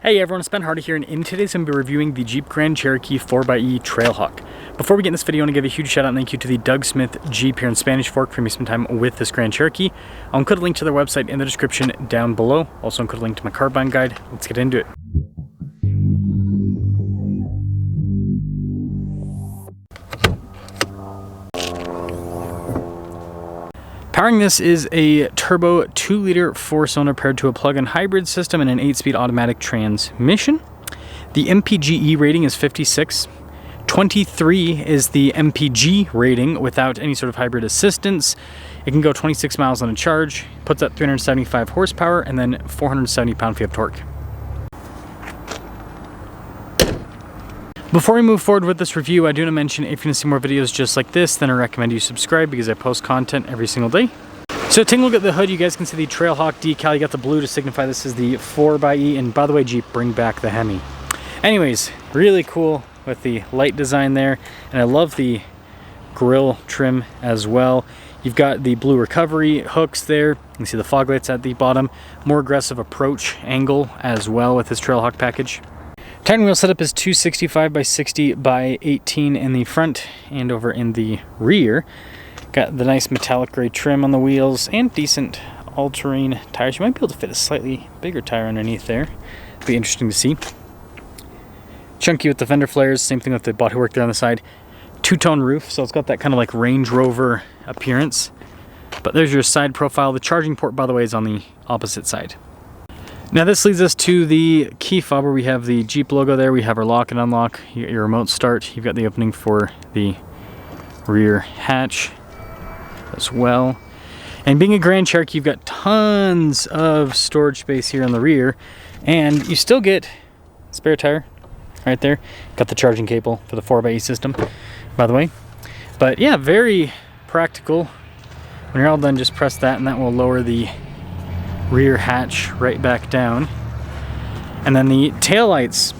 Hey everyone, it's Ben Hardy here, and in today's I'm going to be reviewing the Jeep Grand Cherokee 4xe Trailhawk. Before we get in this video, I want to give a huge shout out and thank you to the Doug Smith Jeep here in Spanish Fork for me some time with this Grand Cherokee. I'll include a link to their website in the description down below. Also include a link to my car buying guide. Let's get into it. Powering this is a turbo 2-liter 4-cylinder paired to a plug-in hybrid system and an 8-speed automatic transmission. The MPGe rating is 56. 23 is the MPG rating without any sort of hybrid assistance. It can go 26 miles on a charge, puts out 375 horsepower, and then 470 pound-feet of torque. Before we move forward with this review, I do want to mention if you want to see more videos just like this, then I recommend you subscribe because I post content every single day. So taking a look at the hood, you guys can see the Trailhawk decal. You got the blue to signify this is the 4xe, and by the way, Jeep, bring back the Hemi. Anyways, really cool with the light design there, and I love the grille trim as well. You've got the blue recovery hooks there. You can see the fog lights at the bottom. More aggressive approach angle as well with this Trailhawk package. Tire and wheel setup is 265 by 60 by 18 in the front and over in the rear. Got the nice metallic gray trim on the wheels and decent all-terrain tires. You might be able to fit a slightly bigger tire underneath there. It'll be interesting to see. Chunky with the fender flares, same thing with the bodywork there on the side. Two-tone roof, so it's got that kind of like Range Rover appearance. But there's your side profile. The charging port, by the way, is on the opposite side. Now this leads us to the key fob where we have the Jeep logo there. We have our lock and unlock, your remote start. You've got the opening for the rear hatch as well. And being a Grand Cherokee, you've got tons of storage space here on the rear. And you still get spare tire right there. Got the charging cable for the 4xe system, by the way. But yeah, very practical. When you're all done, just press that and that will lower the rear hatch right back down. And then the taillights,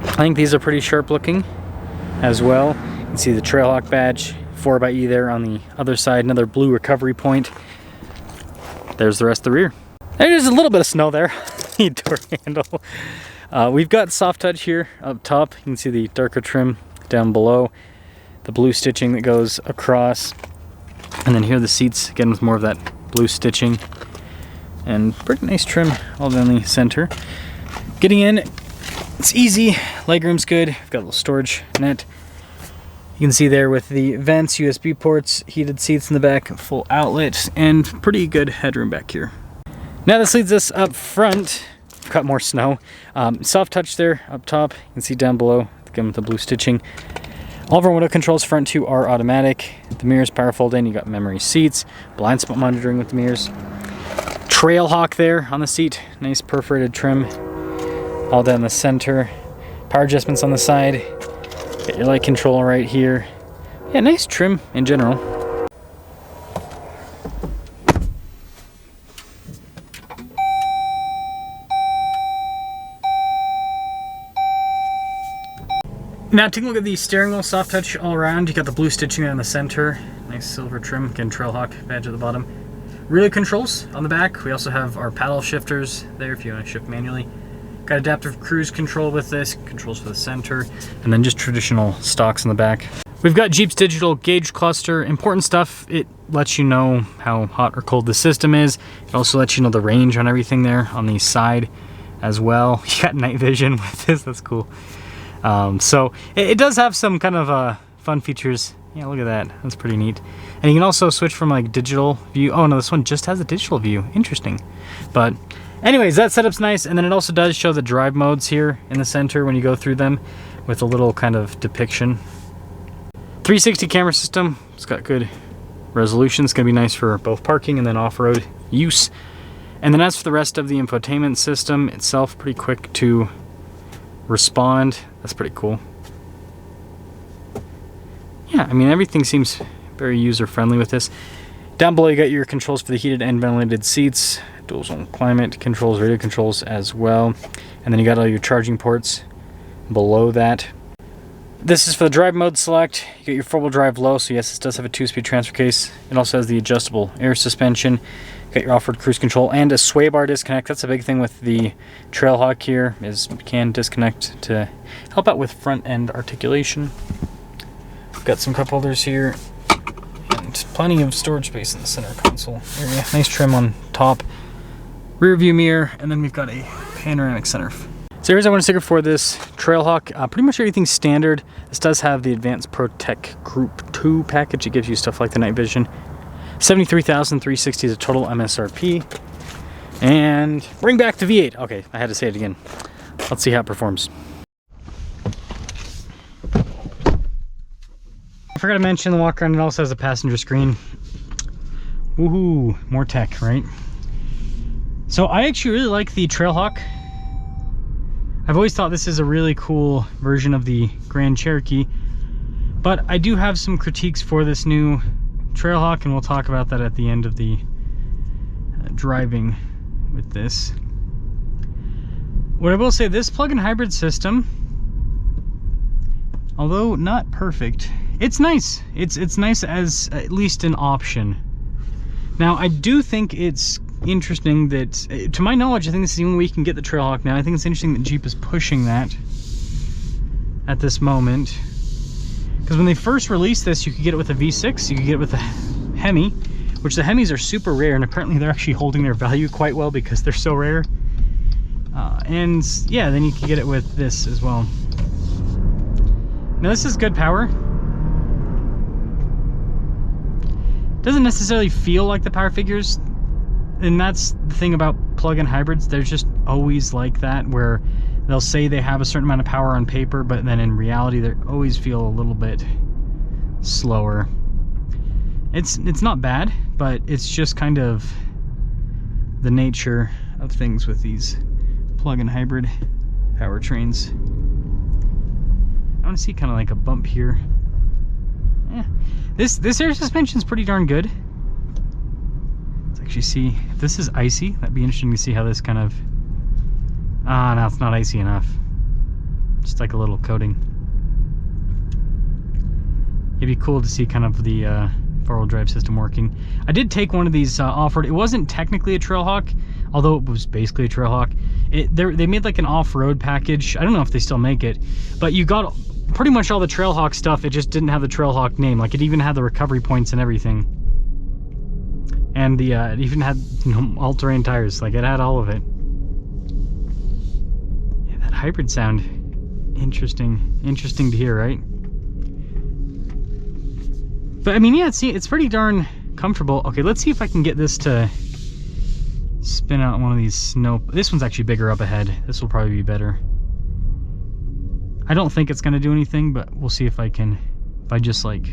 I think these are pretty sharp looking as well. You can see the Trailhawk badge, 4xe there on the other side, another blue recovery point. There's the rest of the rear. There's a little bit of snow there. Door handle. We've got soft touch here up top. You can see the darker trim down below, the blue stitching that goes across, and then here are the seats again with more of that blue stitching. And pretty nice trim all down the center. Getting in, it's easy. Legroom's good. We've got a little storage net. You can see there with the vents, USB ports, heated seats in the back, full outlet, and pretty good headroom back here. Now this leads us up front. We've got more snow. Soft touch there up top. You can see down below, again with the blue stitching. All of our window controls front two are automatic. The mirrors power fold in. You got memory seats, blind spot monitoring with the mirrors. Trailhawk there on the seat, nice perforated trim all down the center. Power adjustments on the side. Got your light control right here. Yeah, nice trim in general. Now taking a look at the steering wheel, soft touch all around. You got the blue stitching there in the center. Nice silver trim, again Trailhawk badge at the bottom. Relay controls on the back. We also have our paddle shifters there if you want to shift manually. Got adaptive cruise control with this, controls for the center, and then just traditional stocks in the back. We've got Jeep's digital gauge cluster. Important stuff, it lets you know how hot or cold the system is. It also lets you know the range on everything there on the side as well. You got night vision with this, that's cool. So it does have some kind of fun features. Yeah, look at that. That's pretty neat. And you can also switch from like digital view. Oh no, this one just has a digital view. Interesting. But anyways, that setup's nice. And then it also does show the drive modes here in the center when you go through them with a little kind of depiction. 360 camera system. It's got good resolution. It's going to be nice for both parking and then off-road use. And then as for the rest of the infotainment system itself, pretty quick to respond. That's pretty cool. Yeah, I mean, everything seems very user-friendly with this. Down below, you got your controls for the heated and ventilated seats, dual zone climate controls, radio controls as well. And then you got all your charging ports below that. This is for the drive mode select. You get your 4-wheel drive low, so yes, this does have a 2-speed transfer case. It also has the adjustable air suspension. You got your off-road cruise control and a sway bar disconnect. That's a big thing with the Trailhawk here, is you can disconnect to help out with front end articulation. Got some cup holders here and plenty of storage space in the center console area. Nice trim on top. Rear view mirror, and then we've got a panoramic sunroof. So here's I want to sticker for this Trailhawk. Pretty much everything's standard. This does have the Advanced Protect Group 2 package. It gives you stuff like the night vision. $73,360 is a total MSRP. And bring back the V8. Okay, I had to say it again. Let's see how it performs. I forgot to mention the walk around. It also has a passenger screen. Woohoo, more tech, right? So I actually really like the Trailhawk. I've always thought this is a really cool version of the Grand Cherokee, but I do have some critiques for this new Trailhawk, and we'll talk about that at the end of the driving with this. What I will say, this plug-in hybrid system, although not perfect, it's nice. It's nice as at least an option. Now, I do think it's interesting that, to my knowledge, I think this is the only way you can get the Trailhawk now. I think it's interesting that Jeep is pushing that at this moment. Because when they first released this, you could get it with a V6, you could get it with a Hemi, which the Hemis are super rare, and apparently they're actually holding their value quite well because they're so rare. And yeah, then you can get it with this as well. Now this is good power. Doesn't necessarily feel like the power figures, and that's the thing about plug-in hybrids. They're just always like that, where they'll say they have a certain amount of power on paper, but then in reality they always feel a little bit slower. It's not bad, but it's just kind of the nature of things with these plug-in hybrid powertrains. I want to see kind of like a bump here. Yeah, this air suspension is pretty darn good. Let's actually see if this is icy. That'd be interesting to see how this kind of. No, it's not icy enough. Just like a little coating. It'd be cool to see kind of the 4-wheel drive system working. I did take one of these off-road. It wasn't technically a Trailhawk, although it was basically a Trailhawk. They made like an off-road package. I don't know if they still make it, but you got pretty much all the Trailhawk stuff. It just didn't have the Trailhawk name. Like, it even had the recovery points and everything. And the it even had, you know, all-terrain tires. Like, it had all of it. Yeah, that hybrid sound, interesting to hear, right? But I mean, yeah, it's pretty darn comfortable. Okay, let's see if I can get this to spin out one of these snow. This one's actually bigger up ahead. This will probably be better. I don't think it's going to do anything, but we'll see if I can, if I just like,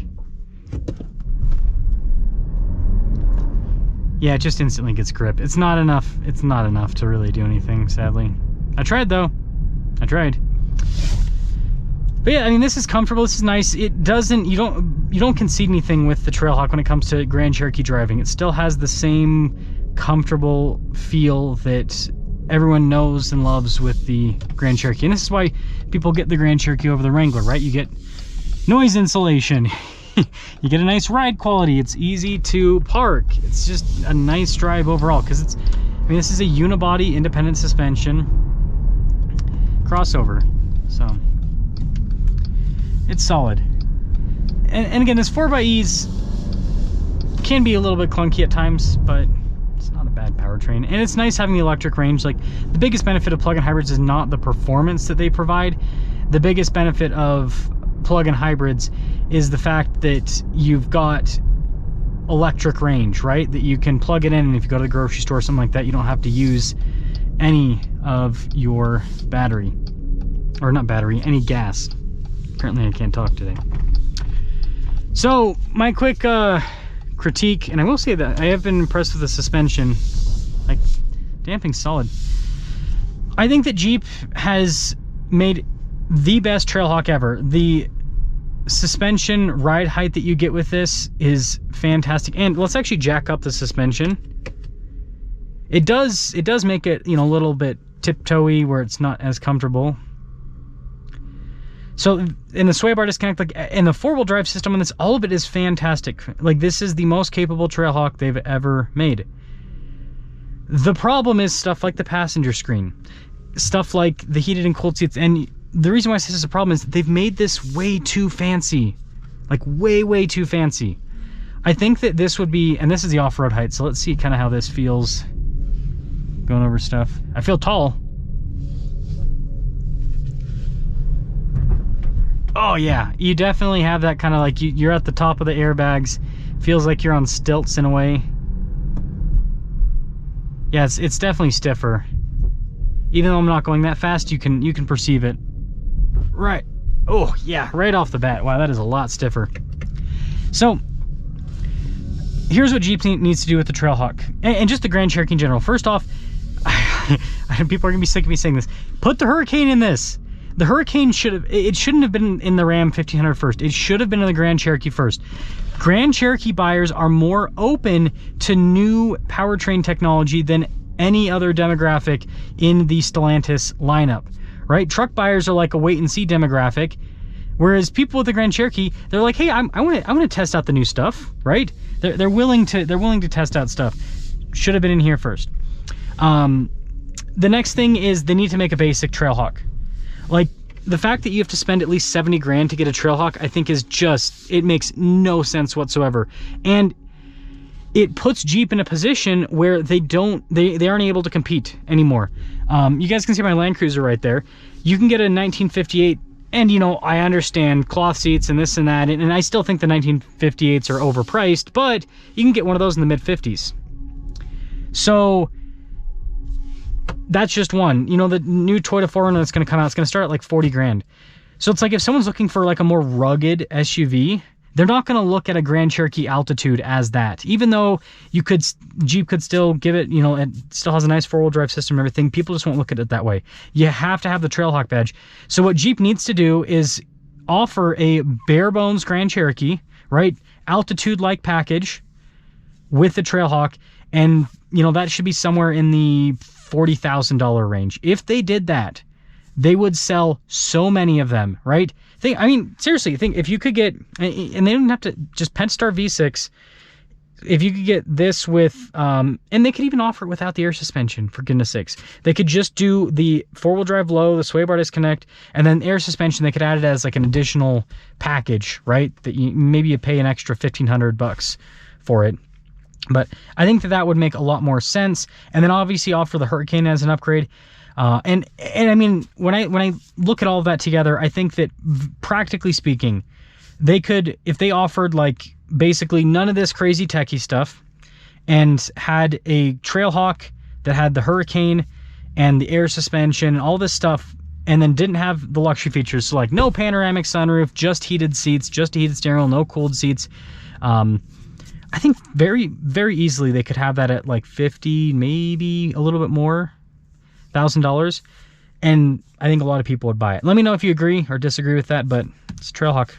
yeah, it just instantly gets grip. It's not enough to really do anything, sadly. I tried though. I tried. But yeah, I mean, this is comfortable. This is nice. It doesn't, you don't concede anything with the Trailhawk when it comes to Grand Cherokee driving. It still has the same comfortable feel that everyone knows and loves with the Grand Cherokee. And this is why people get the Grand Cherokee over the Wrangler, right? You get noise insulation. You get a nice ride quality. It's easy to park. It's just a nice drive overall, because it's, I mean, this is a unibody independent suspension crossover. So it's solid. And again, this 4xe can be a little bit clunky at times, but it's not a bad powertrain. And it's nice having the electric range. Like, the biggest benefit of plug-in hybrids is not the performance that they provide. The biggest benefit of plug-in hybrids is the fact that you've got electric range, right? That you can plug it in, and if you go to the grocery store or something like that, you don't have to use any of your battery. Or not battery, any gas. Apparently I can't talk today. So my quick critique, and I will say that I have been impressed with the suspension. Like, damping's solid. I think that Jeep has made the best Trailhawk ever. The suspension ride height that you get with this is fantastic. And let's actually jack up the suspension. It does make it, you know, a little bit tiptoey where it's not as comfortable. So in the sway bar disconnect, like in the 4-wheel drive system on this, all of it is fantastic. Like this is the most capable Trailhawk they've ever made. The problem is stuff like the passenger screen, stuff like the heated and cooled seats. And the reason why I say this is a problem is that they've made this way too fancy, like way too fancy. I think that this would be, and this is the off-road height. So let's see kind of how this feels going over stuff. I feel tall. Oh yeah, you definitely have that kind of like you're at the top of the airbags. Feels like you're on stilts in a way. Yeah, it's definitely stiffer. Even though I'm not going that fast, you can perceive it. Right. Oh yeah, right off the bat. Wow, that is a lot stiffer. So here's what Jeep needs to do with the Trailhawk and just the Grand Cherokee in general. First off, people are gonna be sick of me saying this. Put the Hurricane in this. The Hurricane shouldn't have been in the Ram 1500 first. It should have been in the Grand Cherokee first. Grand Cherokee buyers are more open to new powertrain technology than any other demographic in the Stellantis lineup, right? Truck buyers are like a wait and see demographic, whereas people with the Grand Cherokee, they're like, hey, I want to test out the new stuff, right? They're willing to test out stuff. Should have been in here first. The next thing is they need to make a basic Trailhawk. Like, the fact that you have to spend at least 70 grand to get a Trailhawk, I think is just, it makes no sense whatsoever. And it puts Jeep in a position where they aren't able to compete anymore. You guys can see my Land Cruiser right there. You can get a 1958, and you know, I understand cloth seats and this and that, and I still think the 1958s are overpriced, but you can get one of those in the mid-50s. So that's just one. You know, the new Toyota 4Runner that's going to come out, it's going to start at like 40 grand. So it's like if someone's looking for like a more rugged SUV, they're not going to look at a Grand Cherokee Altitude as that. Even though Jeep could still give it, you know, it still has a nice 4-wheel drive system and everything, people just won't look at it that way. You have to have the Trailhawk badge. So what Jeep needs to do is offer a bare bones Grand Cherokee, right? Altitude-like package with the Trailhawk, and you know, that should be somewhere in the $40,000 range. If they did that, they would sell so many of them, right? I mean, seriously, think if you could get, and they don't have to just Pentastar V6, if you could get this with, and they could even offer it without the air suspension, for goodness sakes. They could just do the 4-wheel drive low, the sway bar disconnect, and then air suspension, they could add it as like an additional package, right? That maybe you pay an extra $1,500 for it. But I think that would make a lot more sense. And then obviously offer the Hurricane as an upgrade. And I mean, when I look at all of that together, I think that practically speaking, they could, if they offered like basically none of this crazy techie stuff and had a Trailhawk that had the Hurricane and the air suspension and all this stuff, and then didn't have the luxury features, so like no panoramic sunroof, just heated seats, just a heated steering wheel, no cooled seats. I think very, very easily they could have that at like 50, maybe a little bit more, $1,000. And I think a lot of people would buy it. Let me know if you agree or disagree with that, but it's Trailhawk.